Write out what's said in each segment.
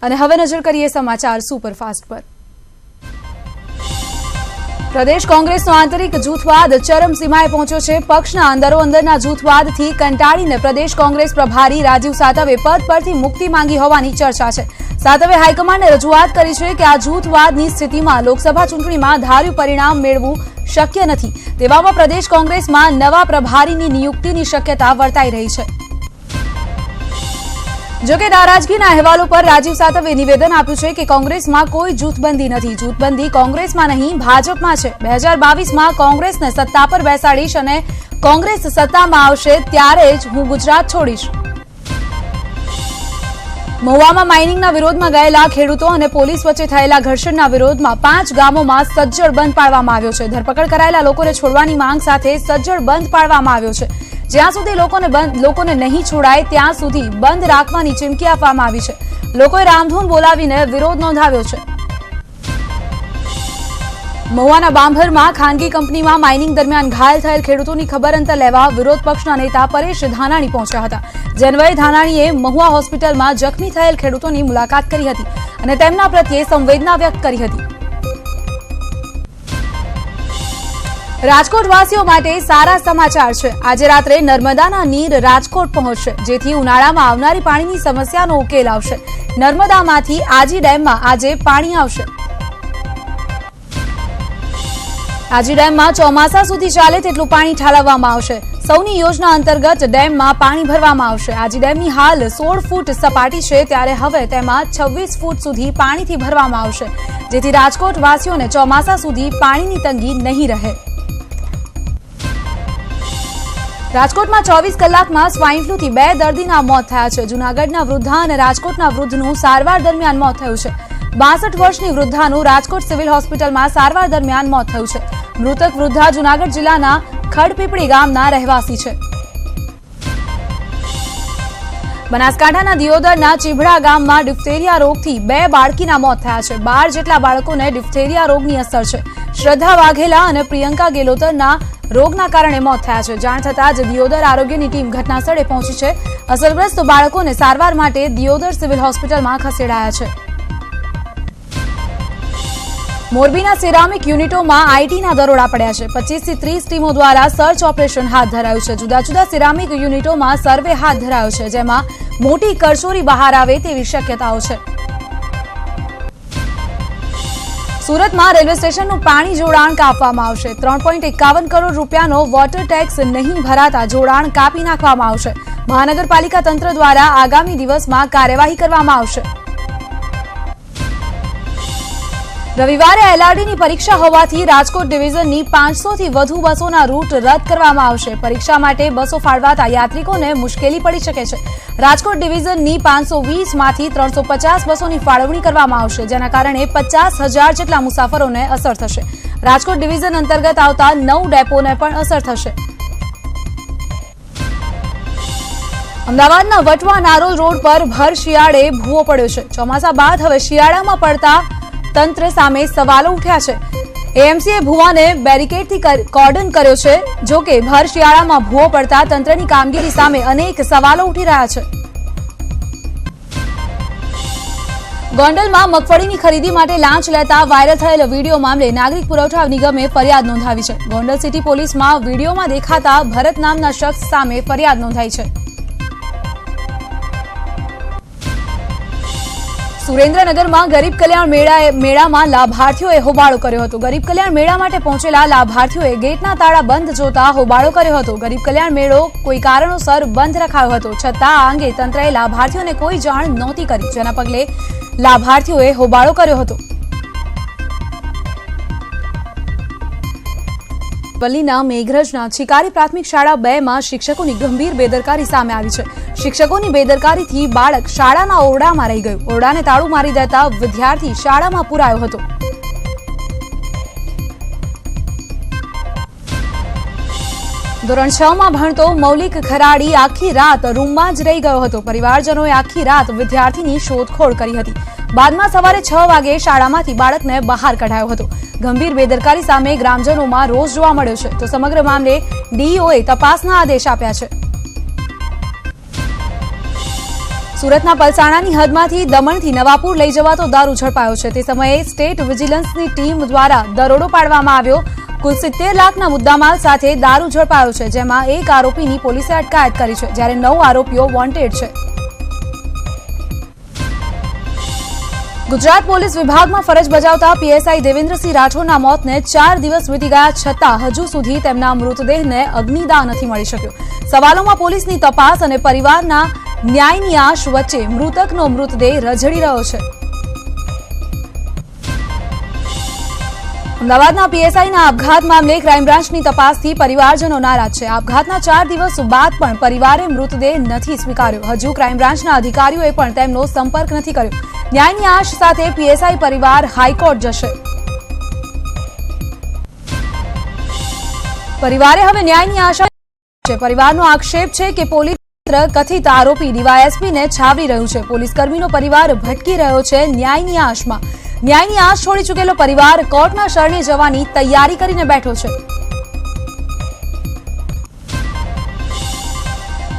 અને હવે નજર કરીએ સમાચાર સુપરફાસ્ટ પર। प्रदेश कांग्रेसનો आंतरिक जूथवाद चरमसीमाए पहुंच्यो छे। पक्षना अंदरोअंदરના जूथवादથી કંટાળીને प्रदेश कांग्रेस प्रभारी राजीव सातवे पद परથી मुक्ति मांगी होવાની चर्चा छे। सातवे हाईकमांडने रजूआत કરી છે કે આ જૂથવાદની સ્થિતિમાં લોકસભા ચૂંટણીમાં ધાર્યું પરિણામ મેળવવું શક્ય નથી। તેવામાં પ્રદેશ કોંગ્રેસમાં નવા પ્રભારીની નિયુક્તિની શક્યતા વર્તાઈ રહી છે। જો કે નારાજગીના અહેવાલો પર રાજીવ સાતવે નિવેદન આપ્યું છે કે કોંગ્રેસમાં કોઈ જૂથબંધી નથી। જૂથબંધી કોંગ્રેસમાં નહીં, ભાજપમાં છે। 2022માં કોંગ્રેસને સત્તા પર બેસાડીશ અને કોંગ્રેસ સત્તામાં આવશે ત્યારે જ હું ગુજરાત છોડીશ। મહુવામાં માઇનિંગના વિરોધમાં ગયેલા ખેડૂતો અને પોલીસ વચ્ચે થયેલા ઘર્ષણના વિરોધમાં 5 ગામોમાં સજ્જડ બંધ પાડવામાં આવ્યો છે। ધરપકડ કરાયેલા લોકોને છોડવાની માંગ સાથે સજ્જડ બંધ પાડવામાં આવ્યો છે। જ્યાં સુધી લોકોને નહીં છોડાય ત્યાં સુધી બંધ રાખવાની ચીમકી આપવામાં આવી છે। લોકોએ રામધૂન બોલાવીને વિરોધ નોંધાવ્યો છે। મહુવાના બાંભરમાં ખાનગી કંપનીમાં માઇનિંગ દરમિયાન ઘાયલ થયેલ ખેડૂતોની ખબર અંતર લેવા વિરોધ પક્ષના નેતા પરેશ ધાનાણી પહોંચ્યા હતા। જનવય ધાનાણીએ મહુવા હોસ્પિટલમાં જખમી થયેલ ખેડૂતોની મુલાકાત કરી હતી અને તેમના પ્રત્યે સંવેદના વ્યક્ત કરી હતી। રાજકોટવાસીઓ માટે સારા સમાચાર છે। આજે રાત્રે નર્મદાના નીર રાજકોટ પહોંચશે, જેથી ઉનાળામાં આવનારી પાણીની સમસ્યાનો ઉકેલ આવશે। નર્મદામાંથી આજી ડેમમાં આજે પાણી આવશે। આજી ડેમમાં ચોમાસા સુધી ચાલે તેટલું પાણી ઠાલવવામાં આવશે। સૌની યોજના અંતર્ગત ડેમમાં પાણી ભરવામાં આવશે। આજી ડેમની હાલ 16 ફૂટ સપાટી છે, ત્યારે હવે તેમાં 26 ફૂટ સુધી પાણીથી ભરવામાં આવશે, જેથી રાજકોટવાસીઓને ચોમાસા સુધી પાણીની તંગી નહીં રહે। રાજકોટમાં 24 કલાકમાં સ્વાઇન ફ્લૂથી 2 દર્દીના મોત થયા છે। જૂનાગઢના વૃદ્ધા અને રાજકોટના વૃદ્ધનું સારવાર દરમિયાન મોત થયું છે। 62 વર્ષની વૃદ્ધાનું રાજકોટ સિવિલ હોસ્પિટલમાં સારવાર દરમિયાન મોત થયું છે। મૃતક વૃદ્ધા જૂનાગઢ જિલ્લાના ખડપીપળી ગામના રહેવાસી છે। બનાસકાંઠાના દિયોદરના ચીભડા ગામમાં ડિફ્થેરિયા રોગથી 2 બાળકીના મોત થયા છે। 12 જેટલા બાળકોને ડિફ્થેરિયા રોગની અસર છે। શ્રદ્ધા વાઘેલા અને પ્રિયંકા ગેલોતરના રોગના કારણે મોત થયા છે। જાણ થતાં જ દિયોદર આરોગ્યની ટીમ ઘટનાસ્થળે પહોંચી છે। અસરગ્રસ્ત બાળકોને સારવાર માટે દિયોદર સિવિલ હોસ્પિટલમાં ખસેડાયા છે। મોરબીના સિરામિક યુનિટોમાં આઈટીના દરોડા પડ્યા છે। 25 થી 30 ટીમો દ્વારા સર્ચ ઓપરેશન હાથ ધરાયું છે। જુદા જુદા સિરામિક યુનિટોમાં સર્વે હાથ ધરાયો છે, જેમાં મોટી કરચોરી બહાર આવે તેવી શક્યતાઓ છે। સુરતમાં રેલવે સ્ટેશનનું પાણી જોડાણ કાપવામાં આવશે। 3.51 કરોડ રૂપિયાનો વોટર ટેક્સ નહીં ભરાતા જોડાણ કાપી નાખવામાં આવશે। મહાનગરપાલિકા તંત્ર દ્વારા આગામી દિવસમાં કાર્યવાહી કરવામાં આવશે। રવિવારે એલઆરડીની પરીક્ષા હોવાથી રાજકોટ ડિવિઝનની 500 થી વધુ બસોના રૂટ રદ કરવામાં આવશે। પરીક્ષા માટે બસો ફાળવાતા યાત્રિકોને મુશ્કેલી પડી શકે છે। રાજકોટ ડિવિઝનની 520 માંથી 350 બસોની ફાળવણી કરવામાં આવશે, જેના કારણે 50,000 જેટલા મુસાફરોને અસર થશે। રાજકોટ ડિવિઝન અંતર્ગત આવતા 9 ડેપોને પણ અસર થશે। અમદાવાદના વટવા નારોલ રોડ પર ભર શિયાળે ભૂવો પડ્યો છે। ચોમાસા બાદ હવે શિયાળામાં પડતા તંત્ર સામે સવાલો ઉઠ્યા છે। એએમસીએ ભૂવાને બેરિકેડથી કોર્ડન કર્યો છે। જો કે ભર શિયાળામાં ભૂવો પડતા તંત્રની કામગીરી સામે અનેક સવાલો ઉઠી રહ્યા છે। ગોંડલમાં મગફળીની ખરીદી માટે લાંચ લેતા વાયરલ થયેલ વિડીયો મામલે નાગરિક પુરવઠા નિગમે ફરિયાદ નોંધાવી છે। ગોંડલ સિટી પોલીસમાં વિડીયોમાં દેખાતા ભરત નામના શખ્સ સામે ફરિયાદ નોંધાઈ છે। સુરેન્દ્રનગરમાં ગરીબ કલ્યાણ મેળામાં લાભાર્થીઓએ હોબાળો કર્યો હતો। ગરીબ કલ્યાણ મેળા માટે પહોંચેલા લાભાર્થીઓએ ગેટના તાળા બંધ જોતા હોબાળો કર્યો હતો। ગરીબ કલ્યાણ મેળો કોઈ કારણોસર બંધ રખાયો હતો, છતાં આ અંગે તંત્રએ લાભાર્થીઓને કોઈ જાણ નહોતી કરી, જેના પગલે લાભાર્થીઓએ હોબાળો કર્યો હતો। વલ્લીના મેઘરજના છીકારી પ્રાથમિક શાળા 2માં શિક્ષકોની ગંભીર બેદરકારી સામે આવી છે। શિક્ષકોની બેદરકારીથી બાળક શાળાના ઓરડામાં રહી ગયું। ઓરડાને તાળું મારી દેતા વિદ્યાર્થી શાળામાં પુરાયો હતો। ધોરણ 6માં ભણતો મૌલિક ખરાડી આખી રાત રૂમમાં જ રહી ગયો હતો। પરિવારજનોએ આખી રાત વિદ્યાર્થીની શોધખોળ કરી હતી। બાદમાં સવારે 6 વાગે શાળામાંથી બાળકને બહાર કઢાયો હતો। ગંભીર બેદરકારી સામે ગ્રામજનોમાં રોષ જોવા મળ્યો છે, તો સમગ્ર મામલે ડીઈઓએ તપાસના આદેશ આપ્યા છે। સુરતના પલસાણાની હદમાંથી દમણથી નવાપુર લઈ જવાતો દારૂ ઝડપાયો છે. તે સમયે સ્ટેટ વિજિલન્સની ટીમ દ્વારા દરોડો પાડવામાં આવ્યો. કુલ 70 લાખના મુદ્દામાલ સાથે દારૂ ઝડપાયો છે, જેમાં એક આરોપીની પોલીસે અટકાયત કરી છે, જ્યારે 9 આરોપીઓ વોન્ટેડ છે. ગુજરાત પોલીસ વિભાગમાં ફરજ બજાવતા પીએસઆઈ દેવેન્દ્રસિંહ રાઠોડના મોતને 4 દિવસ વીતી ગયા છતાં હજુ સુધી તેમના મૃતદેહને અગ્નિદાહ નથી મળી શક્યો. સવાલોમાં પોલીસની તપાસ અને પરિવારના ન્યાયની આશ વચ્ચે મૃતકનો મૃતદેહ રઝળી રહ્યો છે. અમદાવાદના પીએસઆઈના આપઘાત મામલે ક્રાઇમ બ્રાન્ચની તપાસથી પરિવારજનો નારાજ છે. આપઘાતના 4 દિવસ બાદ પણ પરિવારે મૃતદેહ નથી સ્વીકાર્યો. હજુ ક્રાઇમ બ્રાન્ચના અધિકારીઓએ પણ તેમનો સંપર્ક નથી કર્યો. ન્યાયની આશ સાથે પીએસઆઈ પરિવાર હાઈકોર્ટ જશે. પરિવારે હવે ન્યાયની આશા છે. પરિવારનો આક્ષેપ છે કે પોલીસ કથિત આરોપી ડીવાયએસપીને છાવરી રહ્યું છે. પોલીસકર્મીનો પરિવાર ભટકી રહ્યો છે ન્યાયની આશમાં. ન્યાયની આશ છોડી ચૂકેલો પરિવાર કોર્ટના શરણે જવાની તૈયારી કરીને બેઠો છે.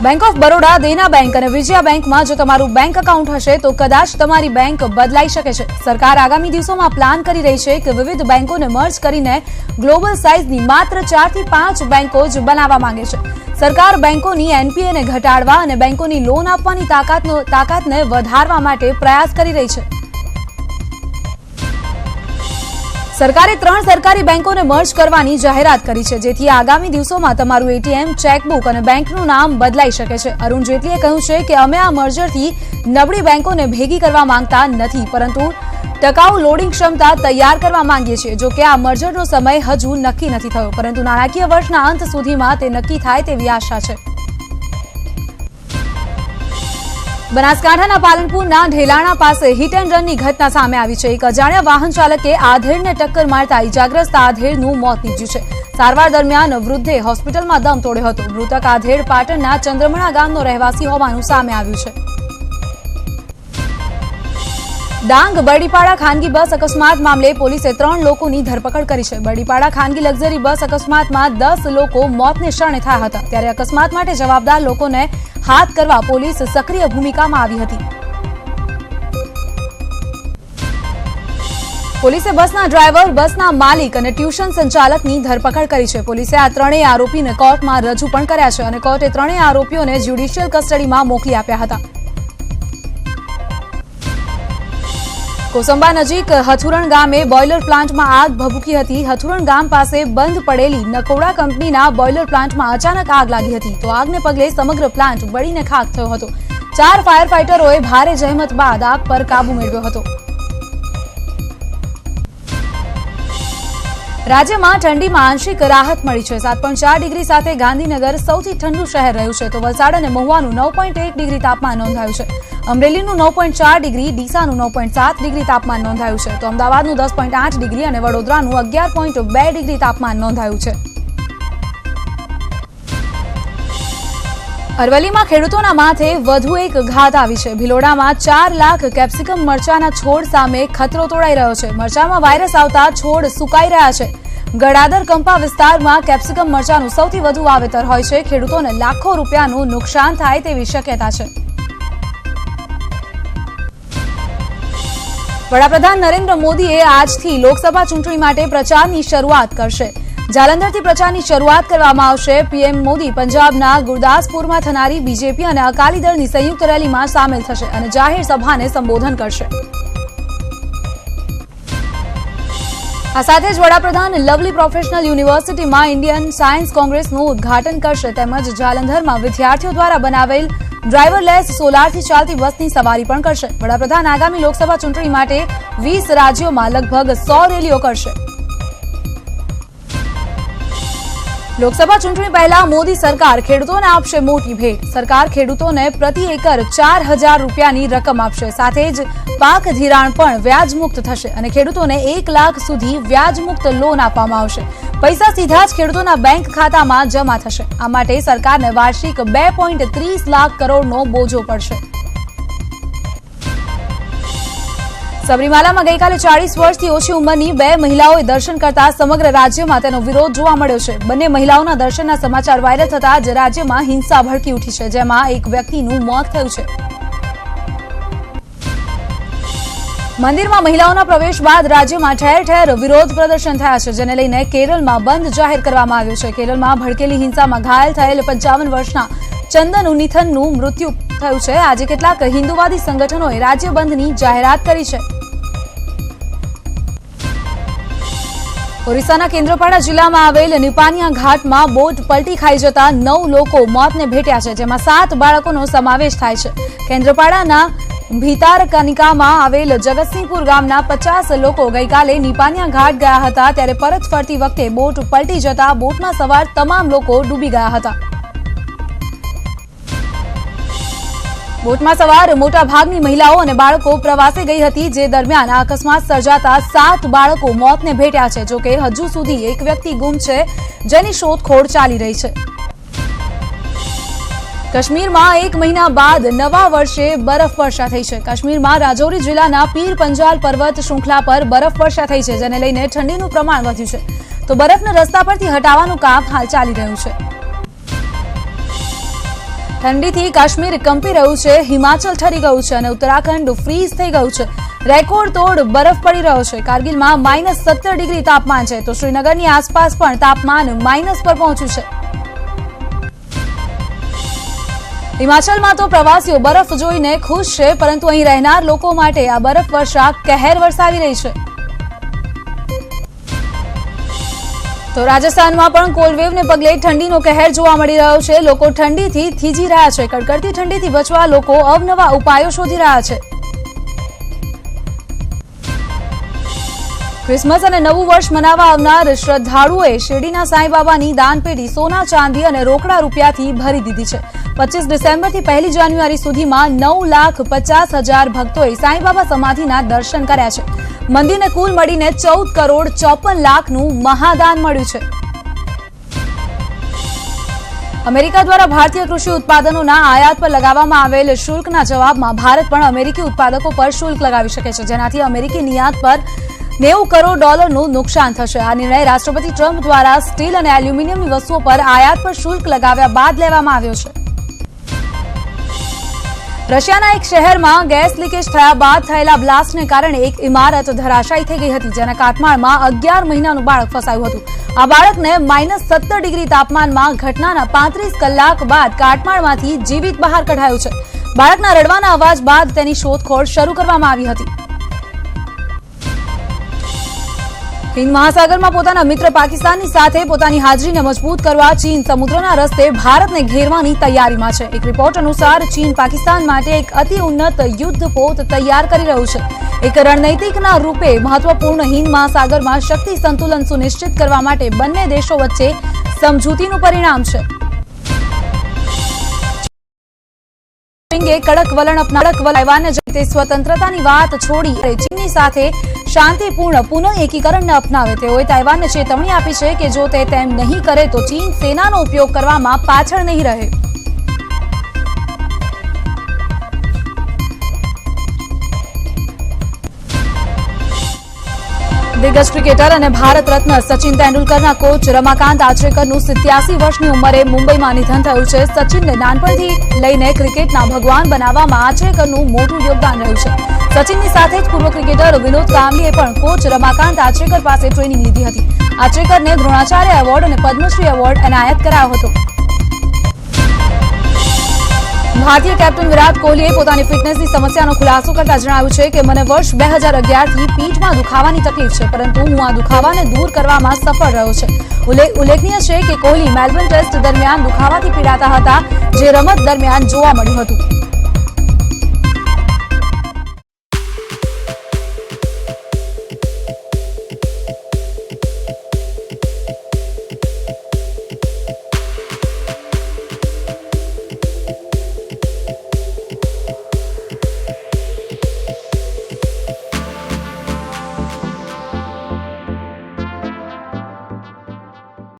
Bank of Baroda, Dena bank અને વિજયા બેંકમાં જો તમારું બેંક એકાઉન્ટ હશે તો કદાચ તમારી બેંક બદલાઈ શકે છે. સરકાર આગામી દિવસોમાં પ્લાન કરી રહી છે કે વિવિધ બેંકોને મર્જ કરીને ગ્લોબલ સાઇઝની માત્ર 4 થી 5 બેંકો જ બનાવવા માંગે છે. સરકાર બેંકોની એનપીએને ઘટાડવા અને બેંકોની લોન આપવાની તાકાતને વધારવા માટે પ્રયાસ કરી રહી છે. સરકારે 3 સરકારી બેંકોને મર્જ કરવાની જાહેરાત કરી છે, જેથી આગામી દિવસોમાં તમારું એટીએમ, ચેકબુક અને બેંકનું નામ બદલાઈ શકે છે. અરુણ જેટલીએ કહ્યું છે કે અમે આ મર્જરથી નબળી બેંકોને ભેગી કરવા માંગતા નથી, પરંતુ ટકાઉ લોડિંગ ક્ષમતા તૈયાર કરવા માંગીએ છીએ. જો કે આ મર્જરનો સમય હજુ નક્કી નથી થયો, પરંતુ નાણાકીય વર્ષના અંત સુધીમાં તે નક્કી થાય તેવી આશા છે. બનાસકાંઠાના પાલનપુરના ઢેલાણા પાસે હિટ એન્ડ રનની ઘટના સામે આવી છે. એક અજાણ્યા વાહન ચાલકે આધેડને ટક્કર મારતા ઇજાગ્રસ્ત આધેડનું મોત નીપજ્યું છે. સારવાર દરમિયાન વૃદ્ધે હોસ્પિટલમાં દમ તોડ્યો હતો. મૃતક આધેડ પાટણના ચંદ્રમણા ગામનો રહેવાસી હોવાનું સામે આવ્યું છે. ડાંગ બરડીપાડા ખાનગી બસ અકસ્માત મામલે પોલીસે 3 લોકોની ધરપકડ કરી છે. બરડીપાડા ખાનગી લક્ઝરી બસ અકસ્માતમાં 10 લોકો મોતને શરણે થયા હતા, ત્યારે અકસ્માત માટે જવાબદાર લોકોને હાથ કરવા પોલીસ સક્રિય ભૂમિકામાં આવી હતી. પોલીસે બસના ડ્રાઈવર, બસના માલિક અને ટ્યુશન સંચાલકની ધરપકડ કરી છે. પોલીસે આ 3 આરોપીને કોર્ટમાં રજૂ પણ કર્યા છે અને કોર્ટે 3 આરોપીઓને જ્યુડિશિયલ કસ્ટડીમાં મોકલી આપ્યા હતા. કોસંબા નજીક હથુરણ ગામે બોઇલર પ્લાન્ટમાં આગ ભભૂકી હતી. હથુરણ ગામ પાસે બંધ પડેલી નકોડા કંપનીના બોઇલર પ્લાન્ટમાં અચાનક આગ લાગી હતી, તો આગને પગલે સમગ્ર પ્લાન્ટ બળીને ખાખ થયો હતો. 4 ફાયર ફાઇટરોએ ભારે જહેમત બાદ આગ પર કાબુ મેળવ્યો હતો. રાજ્યમાં ઠંડીમાં આંશિક રાહત મળી છે. 7.4 ડિગ્રી સાથે ગાંધીનગર સૌથી ઠંડુ શહેર રહ્યું છે, તો વલસાડ અને મહુવાનું 9.1 ડિગ્રી તાપમાન નોંધાયું છે. અમરેલીનું 9.4 ડિગ્રી, ડીસાનું 9.7 ડિગ્રી તાપમાન નોંધાયું છે, તો અમદાવાદનું 10.8 ડિગ્રી અને વડોદરાનું 11.2 ડિગ્રી તાપમાન નોંધાયું છે. અરવલ્લીમાં ખેડૂતોના માથે વધુ એક ઘાત આવી છે. ભિલોડામાં 4 લાખ કેપ્સિકમ મરચાના છોડ સામે ખતરો તોડાઈ રહ્યો છે. મરચામાં વાયરસ આવતા છોડ સુકાઈ રહ્યા છે. ગડાદર કંપા વિસ્તારમાં કેપ્સિકમ મરચાનું સૌથી વધુ વાવેતર હોય છે. ખેડૂતોને લાખો રૂપિયાનું નુકસાન થાય તેવી શક્યતા છે. વડાપ્રધાન નરેન્દ્ર મોદીએ આજથી લોકસભા ચૂંટણી માટે પ્રચારની શરૂઆત કરશે. જાલંધરથી પ્રચારની શરૂઆત કરવામાં આવશે. પીએમ મોદી પંજાબના ગુરદાસપુરમાં થનારી બીજેપી અને અકાલી દળની સંયુક્ત રેલીમાં સામેલ થશે અને જાહેર સભાને સંબોધન કરશે. આ સાથે જ વડાપ્રધાન લવલી પ્રોફેશનલ યુનિવર્સિટીમાં ઇન્ડિયન સાયન્સ કોંગ્રેસનું ઉદઘાટન કરશે, તેમજ જાલંધરમાં વિદ્યાર્થીઓ દ્વારા બનાવેલ ડ્રાઈવરલેસ સોલારથી ચાલતી બસની સવારી પણ કરશે. વડાપ્રધાન આગામી લોકસભા ચૂંટણી માટે 20 રાજ્યોમાં લગભગ 100 રેલીઓ કરશે. લોકસભા ચૂંટણી પહેલા મોદી સરકાર ખેડૂતોને આપશે મોટી ભેટ. સરકાર ખેડૂતોને પ્રતિ એકર 4,000 રૂપિયાની રકમ આપશે. સાથે જ પાક ધિરાણ પણ વ્યાજમુક્ત થશે અને ખેડૂતોને 1 લાખ સુધી વ્યાજમુક્ત લોન આપવામાં આવશે. પૈસા સીધા જ ખેડૂતોના બેંક ખાતામાં જમા થશે. આ માટે સરકારને વાર્ષિક 2.30 લાખ કરોડનો બોજો પડશે. સબરીમાલામાં ગઈકાલે 40 વર્ષથી ઓછી ઉંમરની 2 મહિલાઓએ દર્શન કરતા સમગ્ર રાજ્યમાં તેનો વિરોધ જોવા મળ્યો છે. બંને મહિલાઓના દર્શનના સમાચાર વાયરલ થતા જ રાજ્યમાં હિંસા ભડકી ઉઠી છે, જેમાં એક વ્યક્તિનું મોત થયું છે. મંદિરમાં મહિલાઓના પ્રવેશ બાદ રાજ્યમાં ઠેર ઠેર વિરોધ પ્રદર્શન થયા છે, જેને લઈને કેરળમાં બંધ જાહેર કરવામાં આવ્યો છે. કેરળમાં ભડકેલી હિંસામાં ઘાયલ થયેલ 55 વર્ષના ચંદન ઉન્નીથનનું મૃત્યુ થયું છે. આજે કેટલાક હિન્દુવાદી સંગઠનોએ રાજ્ય બંધની જાહેરાત કરી છે. ઓરિસ્સાના કેન્દ્રપાડા જિલ્લામાં આવેલ નિપાનિયા ઘાટમાં બોટ પલટી ખાઈ જતા 9 લોકો મોતને ભેટ્યા છે, જેમાં 7 બાળકોનો સમાવેશ થાય છે. કેન્દ્રપાડાના ભીતારકનિકામાં આવેલ જગતસિંહપુર ગામના 50 લોકો ગઈકાલે નિપાનિયા ઘાટ ગયા હતા, ત્યારે પરત ફરતી વખતે બોટ પલટી જતા બોટમાં સવાર તમામ લોકો ડૂબી ગયા હતા. બોટમાં સવાર મોટાભાગની મહિલાઓ અને બાળકો પ્રવાસે ગઈ હતી, જે દરમિયાન આ અકસ્માત સર્જાતા 7 બાળકો મોતને ભેટ્યા છે. જોકે હજુ સુધી એક વ્યક્તિ ગુમ છે, જેની શોધખોળ ચાલી રહી છે. કાશ્મીરમાં 1 મહિના બાદ નવા વર્ષે બરફવર્ષા થઈ છે. કાશ્મીરમાં રાજૌરી જિલ્લાના પીર પંજાલ પર્વત શૃંખલા પર બરફવર્ષા થઈ છે, જેને લઈને ઠંડીનું પ્રમાણ વધ્યું છે. તો બરફને રસ્તા પરથી હટાવવાનું કામ હાલ ચાલી રહ્યું છે. ઠંડીથી કાશ્મીર કંપી રહ્યું છે, હિમાચલ ઠરી ગયું છે અને ઉત્તરાખંડ ફ્રીઝ થઈ ગયું છે. રેકોર્ડ તોડ બરફ પડી રહ્યો છે. કારગિલમાં -17 ડિગ્રી તાપમાન છે, તો શ્રીનગરની આસપાસ પણ તાપમાન માઇનસ પર પહોંચ્યું છે. હિમાચલમાં તો પ્રવાસીઓ બરફ જોઈને ખુશ છે, પરંતુ અહીં રહેનાર લોકો માટે આ બરફ વર્ષા કહેર વરસાવી રહી છે. તો રાજસ્થાનમાં પણ કોલ્ડવેવને પગલે ઠંડીનો કહેર જોવા મળી રહ્યો છે. લોકો ઠંડીથી થીજી રહ્યા છે. કડકડતી ઠંડીથી બચવા લોકો અવનવા ઉપાયો શોધી રહ્યા છે. ક્રિસમસ અને નવું વર્ષ મનાવવા આવનાર શ્રદ્ધાળુઓએ શિરડીના સાંઈબાબાની દાનપેટી સોના, ચાંદી અને રોકડા રૂપિયાથી ભરી દીધી છે. 25 ડિસેમ્બરથી 1 જાન્યુઆરી સુધીમાં 9,50,000 ભક્તોએ સાંઈબાબા સમાધિના દર્શન કર્યા છે. મંદિરને કુલ મળીને 14,54,00,000નું મહાદાન મળ્યું છે. અમેરિકા દ્વારા ભારતીય કૃષિ ઉત્પાદનોના આયાત પર લગાવવામાં આવેલ શુલ્કના જવાબમાં ભારત પણ અમેરિકી ઉત્પાદકો પર શુલ્ક લગાવી શકે છે, જેનાથી અમેરિકી નિર્યાત પર $90 કરોડનું નુકસાન થશે. આ નિર્ણય રાષ્ટ્રપતિ ટ્રમ્પ દ્વારા સ્ટીલ અને એલ્યુમિનિયમની વસ્તુઓ પર આયાત પર શુલ્ક લગાવ્યા બાદ લેવામાં આવ્યો છે. રશિયાના એક શહેરમાં ગેસ લીકેજ થયા બાદ થયેલા બ્લાસ્ટને કારણે એક ઇમારત ધરાશાયી થઈ ગઈ હતી, જેના કાટમાળમાં 11 મહિનાનું બાળક ફસાયું હતું. આ બાળકને -17 ડિગ્રી તાપમાનમાં ઘટનાના 35 કલાક બાદ કાટમાળમાંથી જીવિત બહાર કઢાયું છે. બાળકના રડવાના અવાજ બાદ તેની શોધખોળ શરૂ કરવામાં આવી હતી. હિન્દ મહાસાગરમાં પોતાના મિત્ર પાકિસ્તાનની સાથે પોતાની હાજરીને મજબૂત કરવા ચીન સમુદ્રના રસ્તે ભારતને ઘેરવાની તૈયારીમાં છે. એક રિપોર્ટ અનુસાર ચીન પાકિસ્તાન માટે એક અતિ ઉન્નત યુદ્ધ પોત તૈયાર કરી રહ્યું છે. એક રણનૈતિકના રૂપે મહત્વપૂર્ણ હિન્દ મહાસાગરમાં શક્તિ સંતુલન સુનિશ્ચિત કરવા માટે બંને દેશો વચ્ચે સમજૂતીનું પરિણામ છે. કડક વલણ તાઇવાનને તે સ્વતંત્રતાની વાત છોડી ચીનની સાથે શાંતિપૂર્ણ પુનઃ એકીકરણને અપનાવે. તેઓએ તાઇવાનને ચેતવણી આપી છે કે જો તે તેમ નહીં કરે તો ચીન સેનાનો ઉપયોગ કરવામાં પાછળ નહીં રહે. દિગ્ગજ ક્રિકેટર અને ભારત રત્ન સચિન તેંડુલકરના કોચ રમાકાંત આચરેકરનું 87 વર્ષની ઉંમરે મુંબઈમાં નિધન થયું છે. સચિનને નાનપણથી લઈને ક્રિકેટના ભગવાન બનાવવામાં આચરેકરનું મોટું યોગદાન રહ્યું છે. સચિનની સાથે જ પૂર્વ ક્રિકેટર વિનોદ કાંબલીએ પણ કોચ રમાકાંત આચરેકર પાસે ટ્રેનિંગ લીધી હતી. આચરેકરને દ્રોણાચાર્ય એવોર્ડ અને પદ્મશ્રી એવોર્ડ એનાયત કરાયો હતો. ભારતીય કેપ્ટન વિરાટ કોહલીએ પોતાની ફિટનેસની સમસ્યાનો ખુલાસો કરતા જણાવ્યું છે કે મને વર્ષ 2011થી પીઠમાં દુખાવાની તકલીફ છે, પરંતુ હું આ દુખાવાને દૂર કરવામાં સફળ રહ્યો છે. ઉલ્લેખનીય છે કે કોહલી મેલબોર્ન ટેસ્ટ દરમિયાન દુખાવાથી પીડાતા હતા, જે રમત દરમિયાન જોવા મળ્યું હતું.